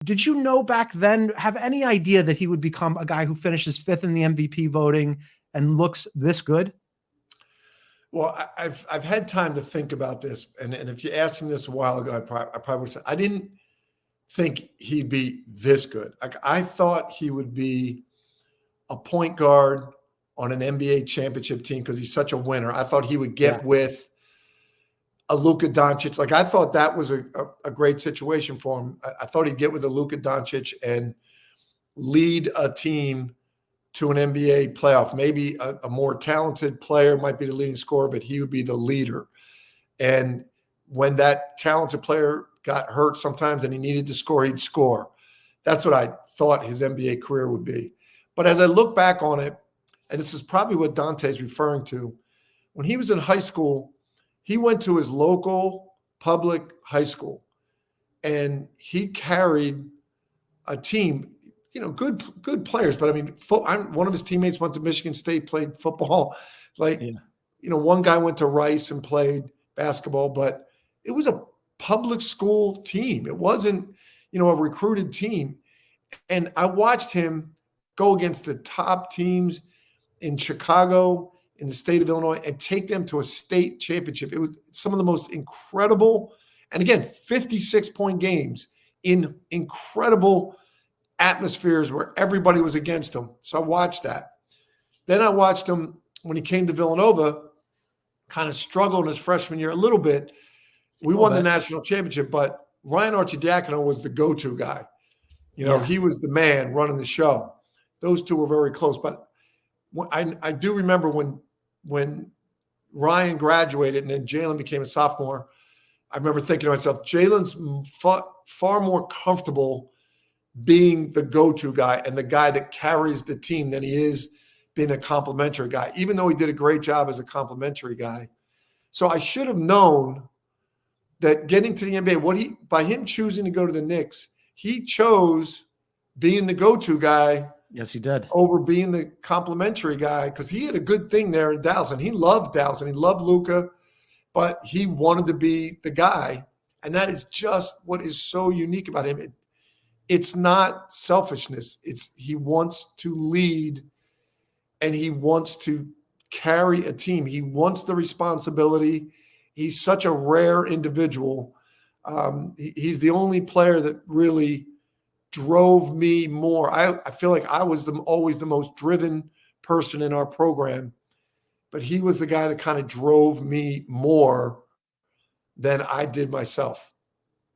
Did you know back then, have any idea that he would become a guy who finishes 5th in the MVP voting and looks this good? Well, I've had time to think about this, and if you asked me this a while ago, I probably would say I didn't think he'd be this good. Like, I thought he would be a point guard on an NBA championship team because he's such a winner. I thought he would get with a Luka Doncic. Like, I thought that was a great situation for him. I thought he'd get with a Luka Doncic and lead a team to an NBA playoff. Maybe a more talented player might be the leading scorer, but he would be the leader. And when that talented player got hurt sometimes and he needed to score, he'd score. That's what I thought his NBA career would be. But as I look back on it, and this is probably what Dante's referring to, when he was in high school, he went to his local public high school and he carried a team, good players. But I mean, one of his teammates went to Michigan State, played football. One guy went to Rice and played basketball, but it was a public school team. It wasn't, a recruited team. And I watched him go against the top teams in Chicago, in the state of Illinois, and take them to a state championship. It was some of the most incredible, and again, 56-point games in incredible atmospheres where everybody was against him. So I watched that. Then I watched him when he came to Villanova, kind of struggle in his freshman year a little bit. We won the national championship, but Ryan Arcidiacono was the go-to guy. He was the man running the show. Those two were very close. But I do remember when Ryan graduated and then Jalen became a sophomore, I remember thinking to myself, Jalen's far more comfortable being the go-to guy and the guy that carries the team than he is being a complimentary guy, even though he did a great job as a complimentary guy. So I should have known that getting to the NBA, by him choosing to go to the Knicks, he chose being the go-to guy. Yes, he did. Over being the complimentary guy, because he had a good thing there in Dallas, and he loved Dallas, and he loved Luka, but he wanted to be the guy, and that is just what is so unique about him. It's not selfishness. He wants to lead, and he wants to carry a team. He wants the responsibility. He's such a rare individual. He's the only player that really drove me more. I feel like I was always the most driven person in our program, but he was the guy that kind of drove me more than I did myself.